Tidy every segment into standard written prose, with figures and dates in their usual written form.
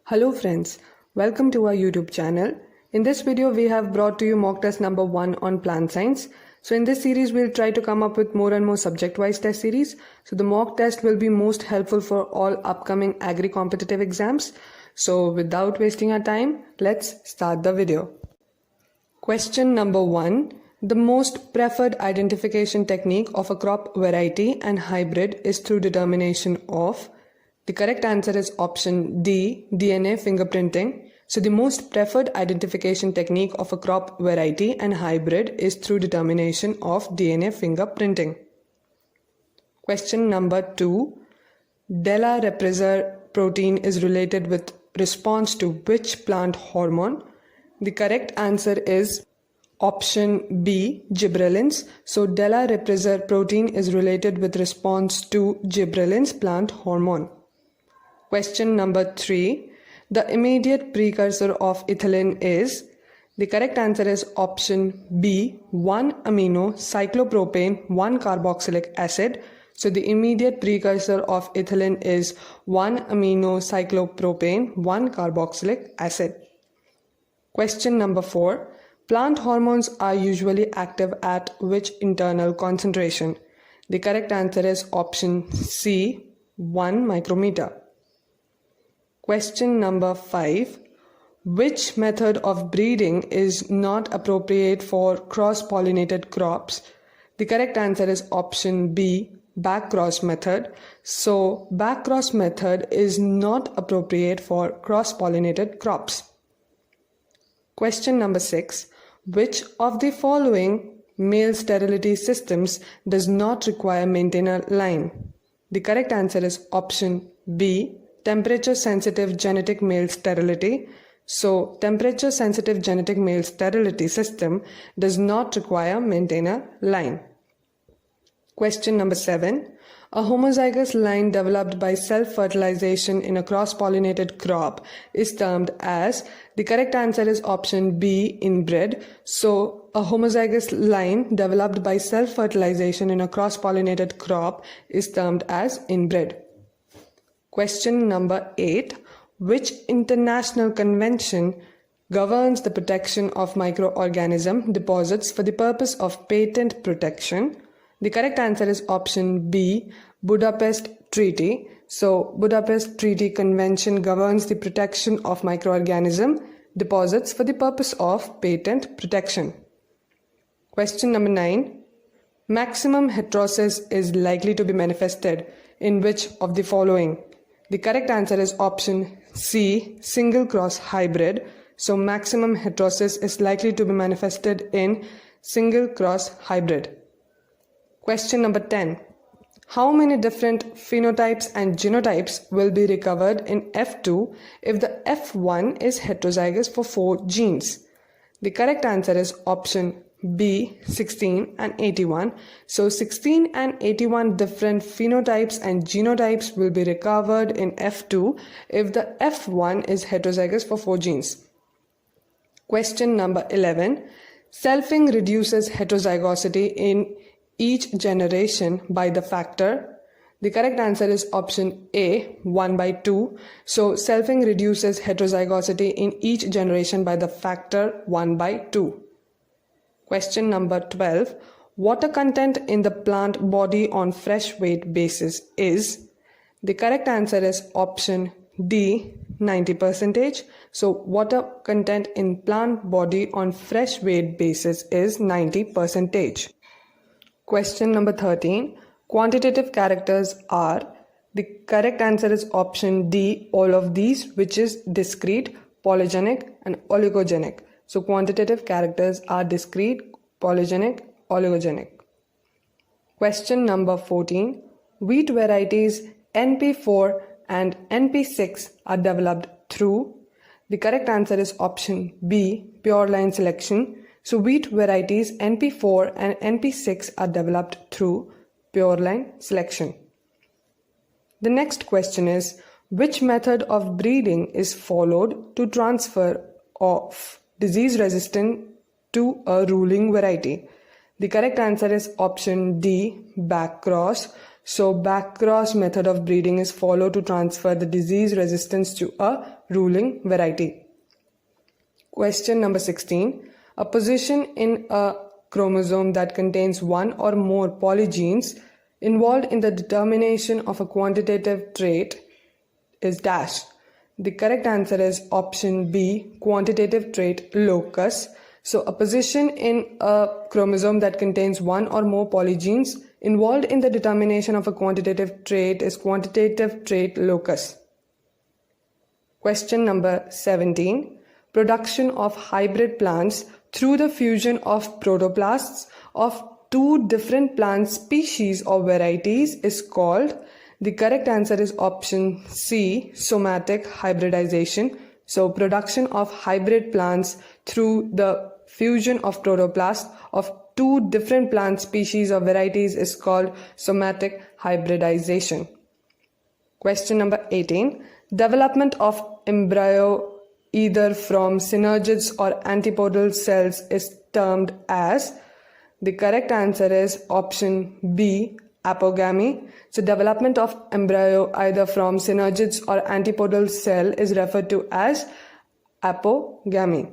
Hello friends, welcome to our YouTube channel. In this video we have brought to you mock test number 1 on plant science. So in this series we'll try to come up with more and more subject-wise test series. So the mock test will be most helpful for all upcoming agri competitive exams. So without wasting our time, let's start the video. Question number 1. The most preferred identification technique of a crop variety and hybrid is through determination of. The correct answer is option D, DNA fingerprinting. So the most preferred identification technique of a crop variety and hybrid is through determination of DNA fingerprinting. Question number 2. Della repressor protein is related with response to which plant hormone? The correct answer is option B, gibberellins. So Della repressor protein is related with response to gibberellins plant hormone. Question number 3. The immediate precursor of ethylene is. The correct answer is option B, 1-amino cyclopropane 1-carboxylic acid. So the immediate precursor of ethylene is 1-amino cyclopropane 1-carboxylic acid. Question number 4. Plant hormones are usually active at which internal concentration? The correct answer is option C, 1 micrometer. Question number 5. Which method of breeding is not appropriate for cross-pollinated crops? The correct answer is option B, backcross method. So backcross method is not appropriate for cross-pollinated crops. Question number 6. Which of the following male sterility systems does not require maintainer line? The correct answer is option B, temperature sensitive genetic male sterility. So temperature sensitive genetic male sterility system does not require maintainer line. Question number 7. A homozygous line developed by self-fertilization in a cross-pollinated crop is termed as. The correct answer is option B, inbred. So a homozygous line developed by self-fertilization in a cross-pollinated crop is termed as inbred. Question number 8. Which international convention governs the protection of microorganism deposits for the purpose of patent protection? The correct answer is option B, Budapest Treaty. So Budapest Treaty Convention governs the protection of microorganism deposits for the purpose of patent protection. Question number 9. Maximum heterosis is likely to be manifested in which of the following? The correct answer is option C, single cross hybrid. So maximum heterosis is likely to be manifested in single cross hybrid. Question number 10. How many different phenotypes and genotypes will be recovered in F2 if the F1 is heterozygous for 4 genes? The correct answer is option B, 16 and 81. So 16 and 81 different phenotypes and genotypes will be recovered in F2 if the F1 is heterozygous for 4 genes. Question number 11. Selfing reduces heterozygosity in each generation by the factor. The correct answer is option A, 1/2. So selfing reduces heterozygosity in each generation by the factor 1/2. Question number 12. Water content in the plant body on fresh weight basis is. The correct answer is option D, 90%. So water content in plant body on fresh weight basis is 90%. Question number 13. Quantitative characters are. The correct answer is option D, all of these, which is discrete, polygenic and oligogenic. So quantitative characters are discrete, polygenic, oligogenic. Question number 14. Wheat varieties NP4 and NP6 are developed through. The correct answer is option B, pure line selection. So wheat varieties NP4 and NP6 are developed through pure line selection. The next question is, which method of breeding is followed to transfer of disease resistance to a ruling variety? The correct answer is option D, back cross. So back cross method of breeding is followed to transfer the disease resistance to a ruling variety. Question number 16. A position in a chromosome that contains one or more polygenes involved in the determination of a quantitative trait is dash. The correct answer is option B, quantitative trait locus. So a position in a chromosome that contains one or more polygenes involved in the determination of a quantitative trait is quantitative trait locus. Question number 17. Production of hybrid plants through the fusion of protoplasts of two different plant species or varieties is called. The correct answer is option C, somatic hybridization. So production of hybrid plants through the fusion of protoplasts of two different plant species or varieties is called somatic hybridization. Question number 18. Development of embryo either from synergids or antipodal cells is termed as. The correct answer is option B, apogamy. So development of embryo either from synergids or antipodal cell is referred to as apogamy.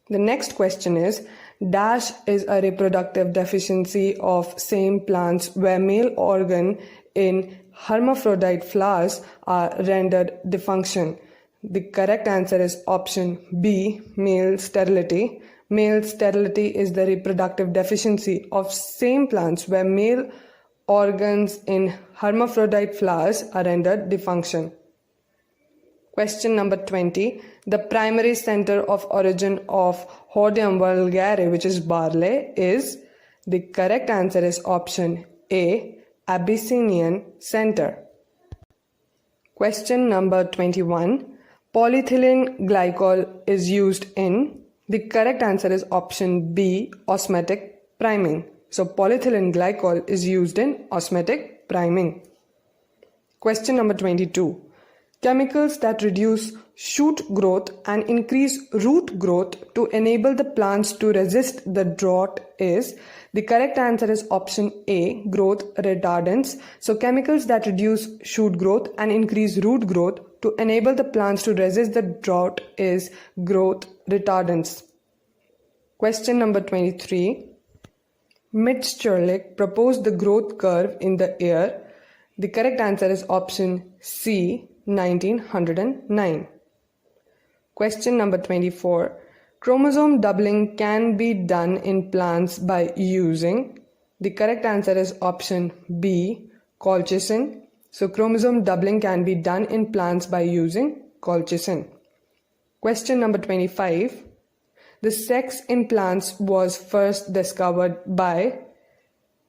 The next question is, dash is a reproductive deficiency of same plants where male organ in hermaphrodite flowers are rendered dysfunction. The correct answer is option B, male sterility. Male sterility is the reproductive deficiency of same plants where male organs in hermaphrodite flowers are rendered dysfunction. Question number 20. The primary center of origin of Hordeum vulgare, which is barley, is. The correct answer is option A, Abyssinian center. Question number 21. Polyethylene glycol is used in. The correct answer is option B, osmotic priming. So polyethylene glycol is used in osmotic priming. Question number 22. Chemicals that reduce shoot growth and increase root growth to enable the plants to resist the drought is. The correct answer is option A, growth retardants. So chemicals that reduce shoot growth and increase root growth to enable the plants to resist the drought is growth retardants. Question number 23. Mitscherlich proposed the growth curve in the year. The correct answer is option C, 1909. Question number 24. Chromosome doubling can be done in plants by using. The correct answer is option B, colchicine. So chromosome doubling can be done in plants by using colchicine. Question number 25. The sex in plants was first discovered by.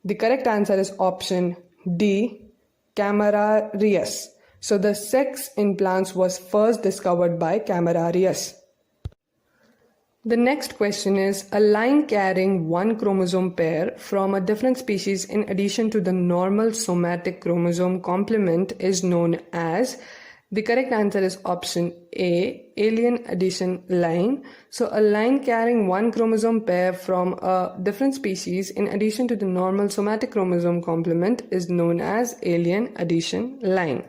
The correct answer is option D, Camerarius. So the sex in plants was first discovered by Camerarius. The next question is, a line carrying one chromosome pair from a different species in addition to the normal somatic chromosome complement is known as. The correct answer is option A, alien addition line. So a line carrying one chromosome pair from a different species in addition to the normal somatic chromosome complement is known as alien addition line.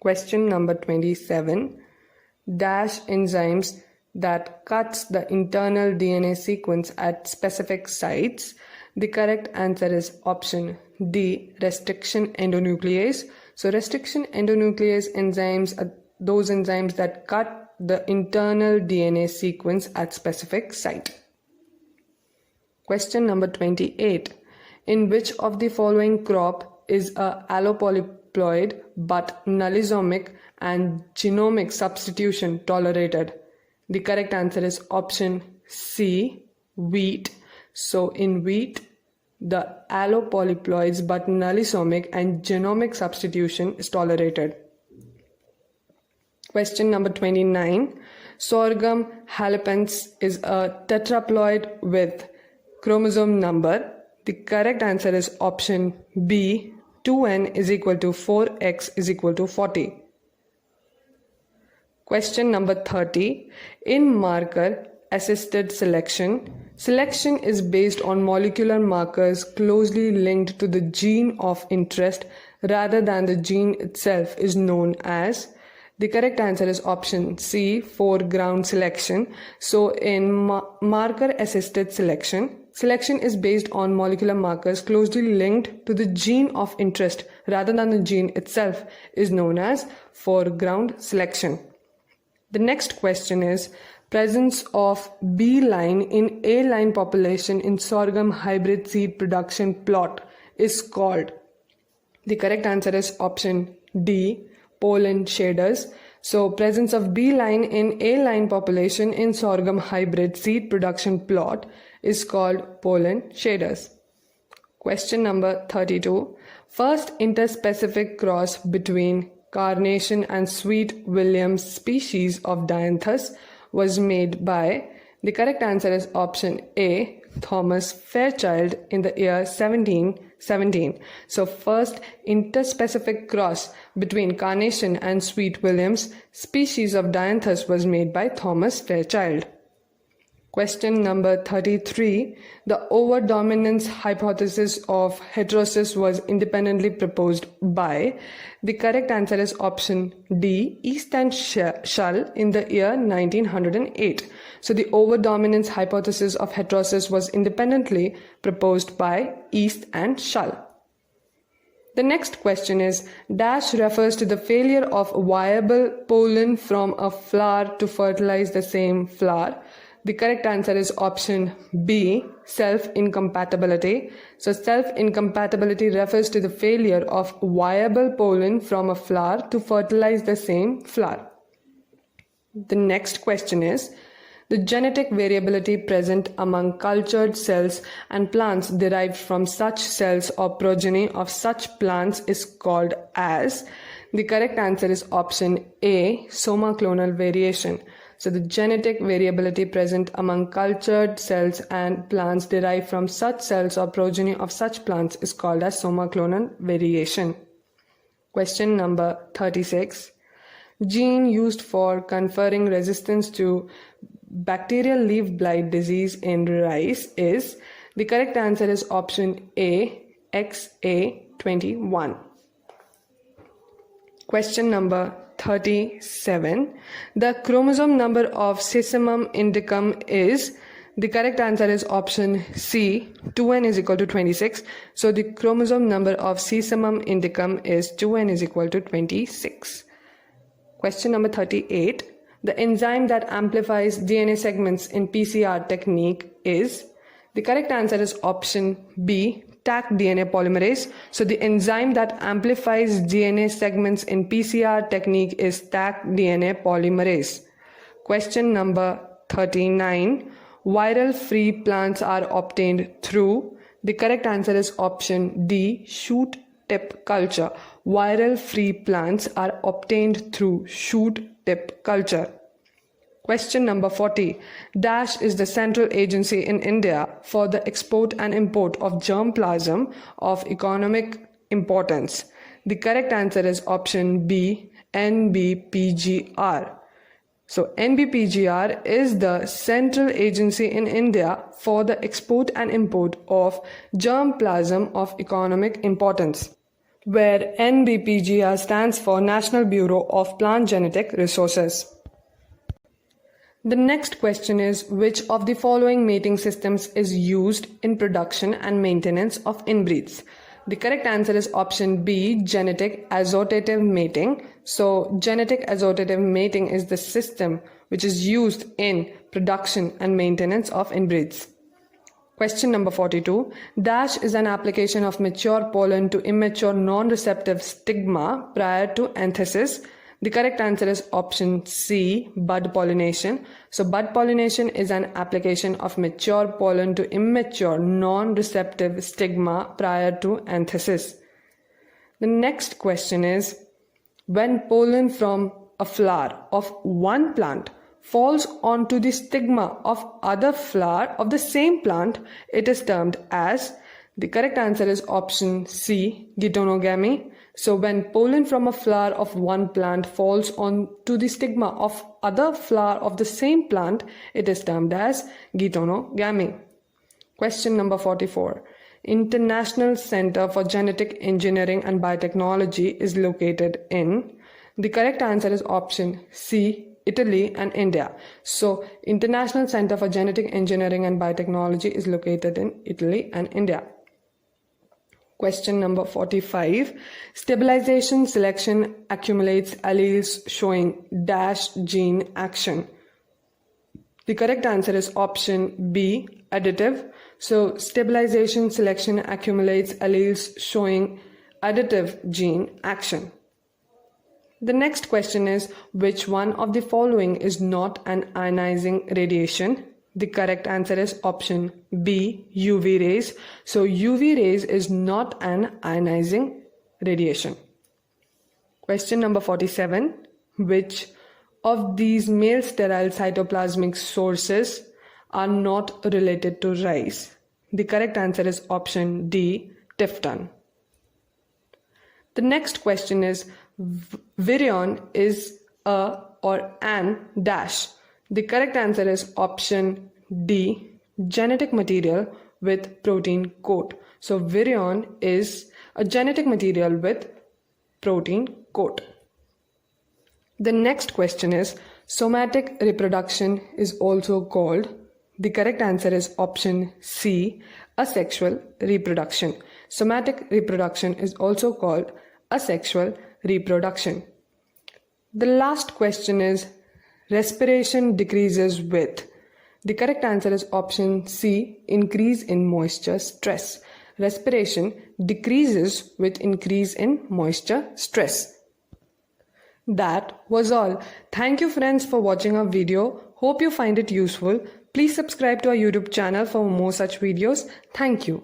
Question number 27. Dash enzymes that cuts the internal DNA sequence at specific sites. The correct answer is option D, restriction endonuclease. So restriction endonuclease enzymes are those enzymes that cut the internal DNA sequence at specific site. Question number 28. In which of the following crop is a allopolyploid but nullisomic and genomic substitution tolerated? The correct answer is option C, wheat. So in wheat, the allopolyploids but nullisomic and genomic substitution is tolerated. Question number 29. Sorghum halepense is a tetraploid with chromosome number. The correct answer is option B, 2n is equal to 4x is equal to 40. Question number 30. In marker assisted selection, Selection is based on molecular markers closely linked to the gene of interest rather than the gene itself is known as. The correct answer is option C, foreground selection. So in marker assisted selection, selection is based on molecular markers closely linked to the gene of interest rather than the gene itself is known as foreground selection. The next question is, presence of B line in A line population in sorghum hybrid seed production plot is called. The correct answer is option D, pollen shaders. So presence of B line in A line population in sorghum hybrid seed production plot is called pollen shaders. Question number 32. First interspecific cross between carnation and sweet Williams species of Dianthus was made by. The correct answer is option A, Thomas Fairchild in the year 1717. So first interspecific cross between carnation and sweet Williams species of Dianthus was made by Thomas Fairchild. Question number 33. The overdominance hypothesis of heterosis was independently proposed by. The correct answer is option D, East and Shull in the year 1908. So the overdominance hypothesis of heterosis was independently proposed by East and Shull. The next question is, dash refers to the failure of viable pollen from a flower to fertilize the same flower. The correct answer is option B, self-incompatibility. So self-incompatibility refers to the failure of viable pollen from a flower to fertilize the same flower. The next question is, the genetic variability present among cultured cells and plants derived from such cells or progeny of such plants is called as. The correct answer is option A, somaclonal variation. So the genetic variability present among cultured cells and plants derived from such cells or progeny of such plants is called as somaclonal variation. Question number 36. Gene used for conferring resistance to bacterial leaf blight disease in rice is. The correct answer is option A, XA21. Question number 37. The chromosome number of Sesamum indicum is. The correct answer is option C, 2n is equal to 26. So the chromosome number of Sesamum indicum is 2n is equal to 26. Question number 38. The enzyme that amplifies DNA segments in PCR technique is. The correct answer is option B, Taq DNA polymerase. So the enzyme that amplifies DNA segments in PCR technique is Taq DNA polymerase. Question number 39. Viral free plants are obtained through. The correct answer is option D, shoot tip culture. Viral free plants are obtained through shoot tip culture. Question number 40. Dash is the central agency in India for the export and import of germplasm of economic importance. The correct answer is option B, NBPGR. So NBPGR is the central agency in India for the export and import of germplasm of economic importance, where NBPGR stands for National Bureau of Plant Genetic Resources. The next question is, which of the following mating systems is used in production and maintenance of inbreeds? The correct answer is option B, genetic assortative mating. So genetic assortative mating is the system which is used in production and maintenance of inbreeds. Question number 42. Dash is an application of mature pollen to immature non-receptive stigma prior to anthesis. The correct answer is option C, bud pollination. So bud pollination is an application of mature pollen to immature non-receptive stigma prior to anthesis. The next question is, when pollen from a flower of one plant falls onto the stigma of other flower of the same plant, it is termed as. The correct answer is option C, geitonogamy. So when pollen from a flower of one plant falls onto the stigma of other flower of the same plant, it is termed as geitonogamy. Question number 44. International Center for Genetic Engineering and Biotechnology is located in. The correct answer is option C, Italy and India. So, International Center for Genetic Engineering and Biotechnology is located in Italy and India. Question number 45. Stabilization selection accumulates alleles showing dash gene action. The correct answer is option B, additive. So, stabilization selection accumulates alleles showing additive gene action. The next question is, which one of the following is not an ionizing radiation? The correct answer is option B, UV rays. So, UV rays is not an ionizing radiation. Question number 47. Which of these male sterile cytoplasmic sources are not related to rice? The correct answer is option D, Tifton. The next question is, virion is a or an dash. The correct answer is option D, genetic material with protein coat. So, virion is a genetic material with protein coat. The next question is, somatic reproduction is also called. The correct answer is option C, asexual reproduction. Somatic reproduction is also called asexual reproduction. The last question is, respiration decreases with. The correct answer is option C, increase in moisture stress. Respiration decreases with increase in moisture stress. That was all. Thank you friends for watching our video. Hope you find it useful. Please subscribe to our YouTube channel for more such videos. Thank you.